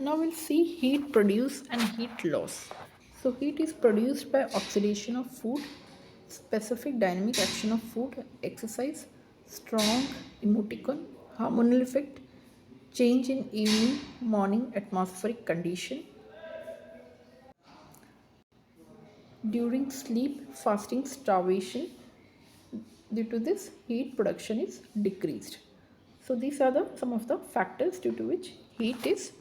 Now we'll see heat produce and heat loss. So heat is produced by oxidation of food, specific dynamic action of food, exercise, strong emoticon, hormonal effect, change in evening, morning atmospheric condition, during sleep, fasting, starvation. Due to this, heat production is decreased. So these are the some of the factors due to which heat is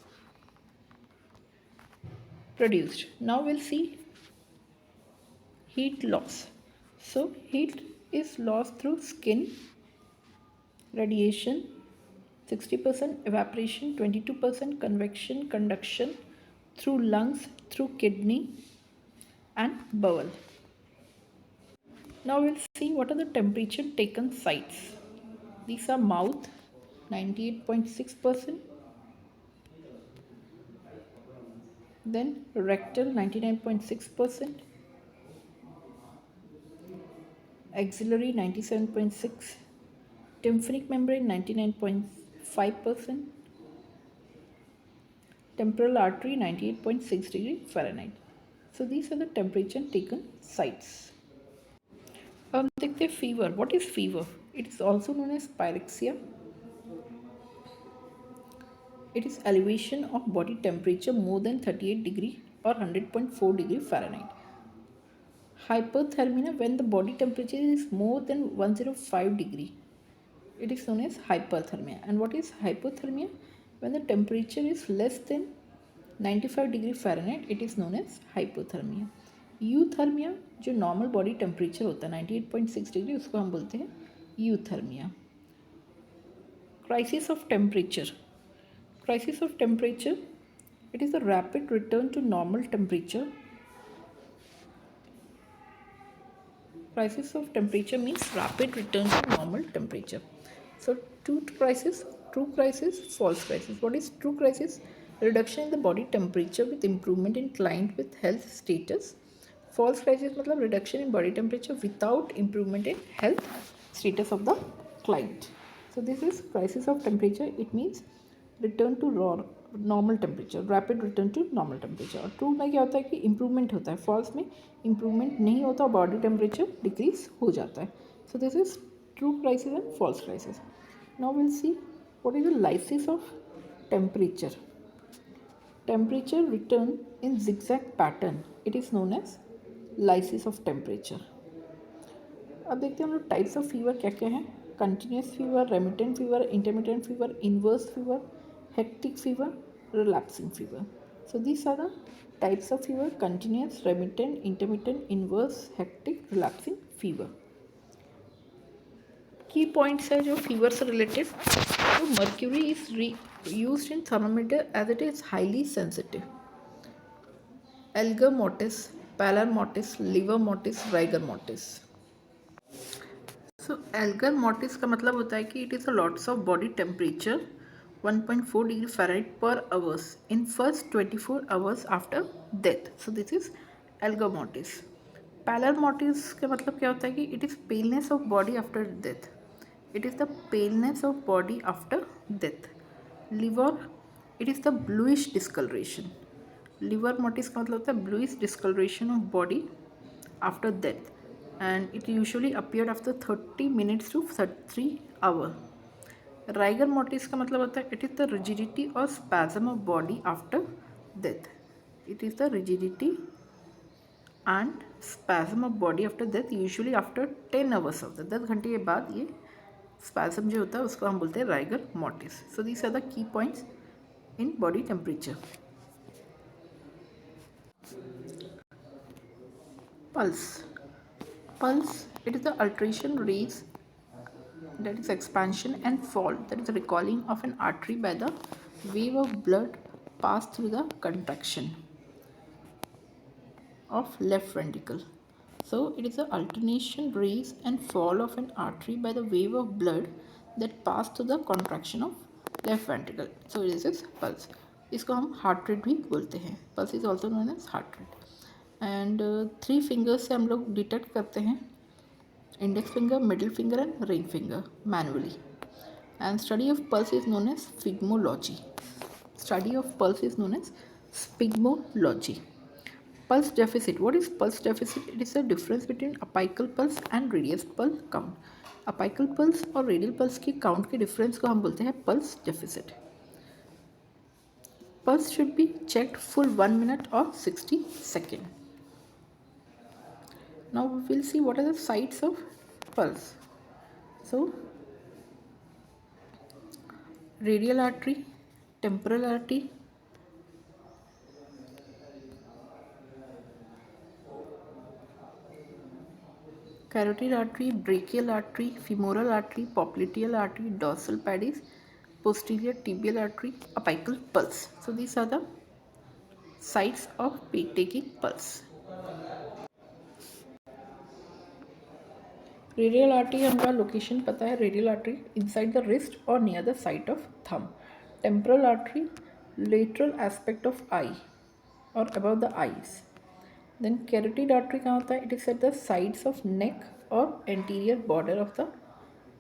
produced. Now we'll see heat loss. So heat is lost through skin, radiation, 60% evaporation, 22% convection, conduction, through lungs, through kidney and bowel. Now we'll see what are the temperature taken sites. These are mouth 98.6%, then rectal 99.6%, axillary 97.6, tympanic membrane 99.5%, temporal artery 98.6 degree Fahrenheit. So these are the temperature taken sites. अब देखते हैं fever. What is fever? It is also known as pyrexia. It is elevation of body temperature more than 38 degree or 100.4 degree Fahrenheit. Hyperthermia, when the body temperature is more than 105 degree, it is known as hyperthermia. And what is hypothermia? When the temperature is less than 95 degree Fahrenheit, it is known as hypothermia. यूथर्मिया, जो normal body temperature होता है 98.6 degree, उसको हम बोलते हैं euthermia. Crisis of temperature. Crisis of temperature, it is a rapid return to normal temperature. Crisis of temperature means rapid return to normal temperature. So true crisis, false crisis. What is true crisis? Reduction in the body temperature with improvement in client with health status. False crisis मतलब reduction in body temperature without improvement in health status of the client. So this is crisis of temperature. It means return to normal temperature, rapid return to normal temperature. और true में क्या होता है कि improvement होता है, false में improvement नहीं होता, बॉडी टेम्परेचर डिक्रीज हो जाता है. So this is true crisis and false crisis. Now will see what is the lysis of temperature. Temperature return in zigzag pattern, it is known as lysis of temperature. अब देखते हैं हम लोग types of fever क्या क्या हैं. Continuous fever, remittent fever, intermittent fever, inverse fever, hectic fever, relapsing fever. So these are the types of fever: continuous, remittent, intermittent, inverse, hectic, relapsing fever. Key points है जो fever से related. So mercury is used in thermometer as it is highly sensitive. Alger mortis, pallor mortis, liver mortis, rigor mortis. So alger mortis का मतलब होता है कि it is a loss of body temperature 1.4 degree Fahrenheit per hours in first 24 hours after death. So this is alger mortis. Pallor mortis का मतलब क्या होता है कि it is paleness of body after death. It is the paleness of body after death. Liver, it is the bluish discoloration. Liver mortis का मतलब होता है bluish discoloration of body after death, and it usually appeared after 30 minutes to 3 hours. Rigor mortis का मतलब होता है it is the rigidity और spasm of body after death. It is the rigidity and spasm of body after death, usually after 10 hours of the 10 घंटे के बाद ये spasm जो होता है उसको हम बोलते हैं rigor mortis. So these are the key points in body temperature. Pulse. Pulse, it is the alteration raise, that is expansion and fall, that is the recalling of an artery by the wave of blood passed through the contraction of left ventricle. So it is the alternation raise and fall of an artery by the wave of blood that passed through the contraction of left ventricle. So this is pulse. इसको हम heart rate भी बोलते हैं. Pulse is also known as heart rate. And 3 fingers से हम लोग detect करते हैं, index finger, middle finger and ring finger manually. And study of pulse is known as phygmology. study of pulse is known as sphygmology. Pulse deficit. What is pulse deficit? It is the difference between apical pulse and radial pulse count. Apical pulse और radial pulse की count के difference को हम बोलते हैं pulse deficit. Pulse should be checked full 1 minute or 60 seconds. Now we will see what are the sites of pulse. So radial artery, temporal artery, carotid artery, brachial artery, femoral artery, popliteal artery, dorsal pedis, posterior tibial artery, apical pulse. So these are the sites of taking pulse. Radial artery हमारा location पता है. Radial artery inside the wrist और near the site of thumb. Temporal artery lateral aspect of eye और above the eyes. Then carotid artery कहाँ होता है? It is at the sides of neck और anterior border of the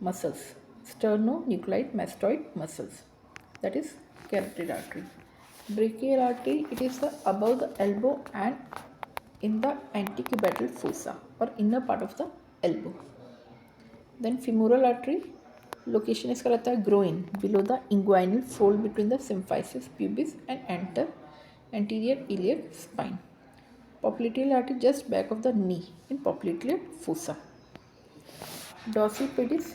muscles, sternocleidomastoid mastoid muscles. That is carotid artery. Brachial artery, it is the above the elbow and in the antecubital fossa or inner part of the elbow. Then femoral artery location इसका रहता है groin below the inguinal fold between the symphysis pubis and anterior iliac spine. Popliteal artery just back of the knee in popliteal fossa. Dorsal pedis,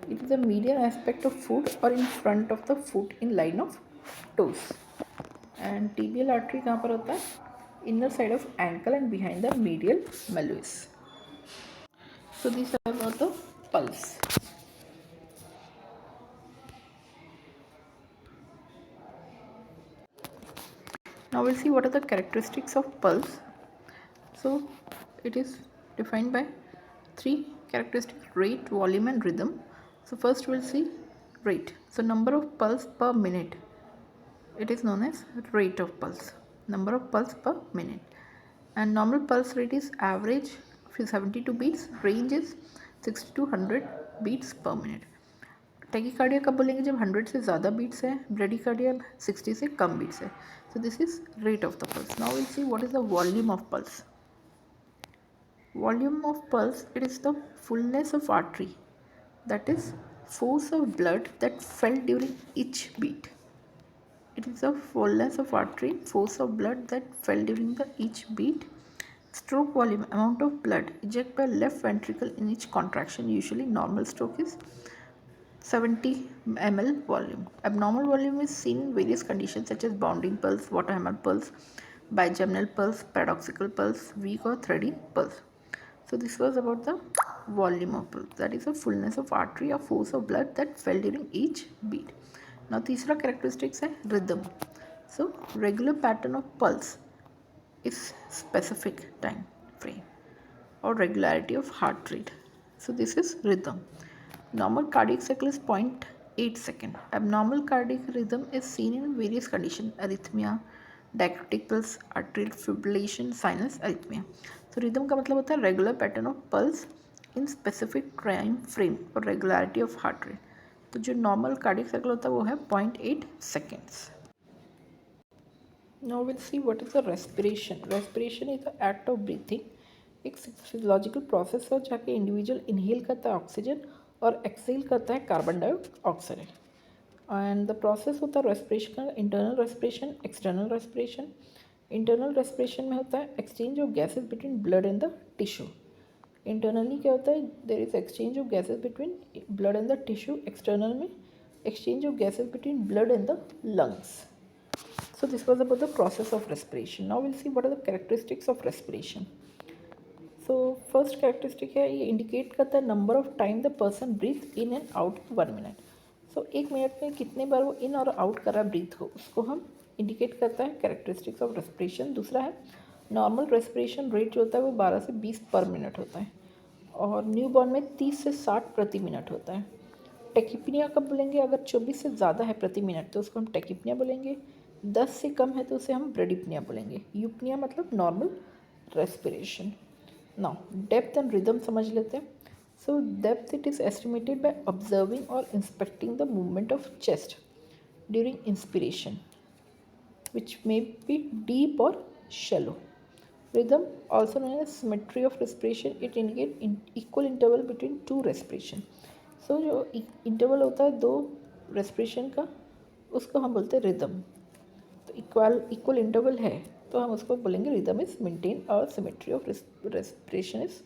it is the medial aspect of foot or in front of the foot in line of toes. And tibial artery कहाँ पर होता है? Inner side of ankle and behind the medial malleus. So these are about the pulse. Now we'll see what are the characteristics of pulse. So it is defined by 3 characteristics: rate, volume and rhythm. So first we'll see rate. So number of pulse per minute, it is known as rate of pulse, number of pulse per minute. And normal pulse rate is average 72 beats, range is 60 to 100 beats per minute. Tachycardia कब बोलेंगे? जब 100 से ज़्यादा beats है. Bradycardia 60 से कम beats है. So this is rate of the pulse. Now will see what is the volume of pulse. Volume of pulse, it is the fullness of artery, that is force of blood that fell during each beat. It is the fullness of artery, force of blood that fell during the each beat. Stroke volume, amount of blood ejected by left ventricle in each contraction. Usually normal stroke is 70 ml volume. Abnormal volume is seen in various conditions such as bounding pulse, water hammer pulse, bigeminal pulse, paradoxical pulse, weak or thready pulse. So this was about the volume of pulse, that is the fullness of artery or force of blood that fell during each beat. Now तीसरा characteristics है rhythm. So regular pattern of pulse is specific time frame or regularity of heart rate. So this is rhythm. Normal cardiac cycle is 0.8 second. Abnormal cardiac rhythm is seen in various conditions: arrhythmia, diacritic pulse, atrial fibrillation, sinus arrhythmia. तो rhythm का मतलब होता है regular pattern of pulse in specific time frame और regularity of heart rate. तो जो normal cardiac cycle होता है वो है 0.8 seconds. Now will see what is the respiration. Respiration is the act of breathing. एक फिजियोलॉजिकल प्रोसेस है जहाँ के इंडिविजुअल इनहेल करता है ऑक्सीजन और एक्सहेल करता है carbon dioxide. And the process होता है रेस्पिरेशन का internal respiration, external respiration. Internal respiration में होता है exchange of gases between blood and the tissue. Internally क्या होता है? There is exchange of gases between blood and the tissue. External में exchange of gases between blood and the lungs. So this was about the process of respiration. Now will see what are the characteristics of respiration. So first characteristic है, ये indicate करता है number of time the person breathe in and out 1 minute. So 1 minute में कितने बार वो इन और out कर रहा है ब्रीथ को, उसको हम इंडिकेट करता है कैरेक्टरिस्टिक्स ऑफ रेस्पिरेशन. दूसरा है नॉर्मल रेस्पिरेशन रेट जो होता है वो 12 से 20 पर मिनट होता है और न्यू बॉर्न में 30 से 60 प्रति मिनट होता है. टेकिपनिया कब बोलेंगे? अगर 24 से ज़्यादा है प्रति मिनट तो उसको हम टेकिपनिया बोलेंगे. 10 से कम है तो उसे हम ब्रेडिपनिया बोलेंगे. यूपनिया मतलब normal respiration. Now depth and rhythm समझ लेते हैं. So depth it is estimated by observing और inspecting the movement of chest during inspiration which may be deep or shallow. Rhythm, also known as symmetry of respiration, it indicates equal interval between two respiration. So जो interval होता है दो respiration का, उसको हम बोलते हैं रिदम. तो इक्वल इंटरवल है तो हम उसको बोलेंगे रिदम इज मेंटेन और symmetry of respiration is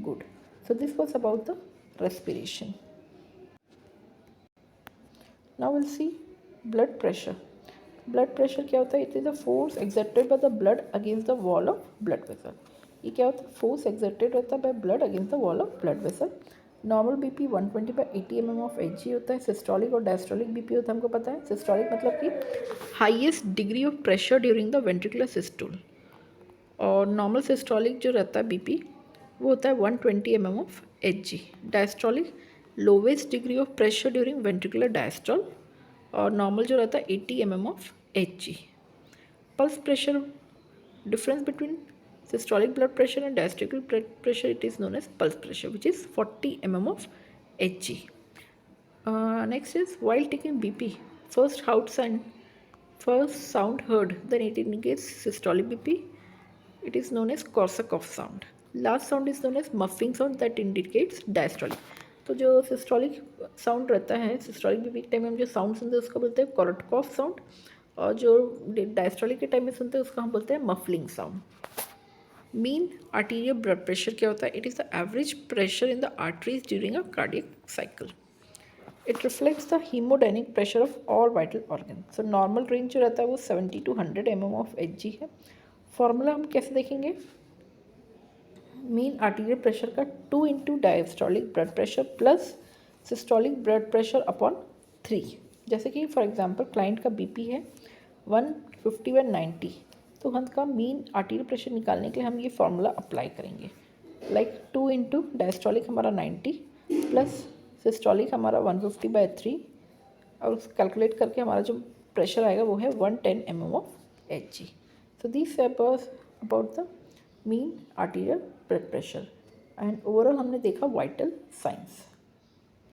good. So this was about the respiration. Now will C blood pressure. Blood pressure क्या होता है? It is the force exerted by the blood against the wall of blood vessel. ये क्या होता है? Force exerted होता है by blood against the wall of blood vessel. Normal BP 120/80 mm of Hg होता है. सिस्टोलिक और डायस्टोलिक बीपी होता है, हमको पता है. सिस्टोलिक मतलब कि highest degree of pressure during the ventricular systole, और नॉर्मल सिस्टोलिक जो रहता है बीपी वो होता है 120 mm of Hg. Diastolic lowest degree of pressure during ventricular diastole, और नॉर्मल जो रहता है 80 mm of Hg. Pulse pressure, difference between systolic blood pressure and diastolic blood pressure, it is known as pulse pressure, which is 40 mm of Hg. Next is while taking BP, first sound heard, then it indicates systolic BP. It is known as Korsakoff sound. Last sound is known as muffling sound, that indicates diastolic. तो जो systolic sound रहता है, systolic BP के time में हम जो sound सुनते हैं उसको बोलते हैं कोरटकॉफ साउंड, और जो डायस्टोलिक के टाइम में सुनते हैं उसको हम बोलते हैं muffling sound. Mean arterial blood pressure क्या होता है? It is the average pressure in the arteries during a cardiac cycle. It reflects the haemodynamic pressure of all vital organ. So normal range जो रहता है वो 70 to 100 mm ऑफ Hg है. Formula हम कैसे देखेंगे? मीन आर्टीरियल प्रेशर का 2 into diastolic blood pressure plus systolic blood pressure upon 3. जैसे कि फॉर एग्जांपल क्लाइंट का बीपी है 150/90, तो हम का मीन आर्टीरियल प्रेशर निकालने के लिए हम ये फार्मूला अप्लाई करेंगे. लाइक 2 into डायस्टोलिक हमारा 90 प्लस सिस्टोलिक हमारा 150/3, और कैलकुलेट करके हमारा जो प्रेशर आएगा वो है 110 mm of Hg. So this about the mean arterial blood pressure. And overall हमने देखा वाइटल साइंस.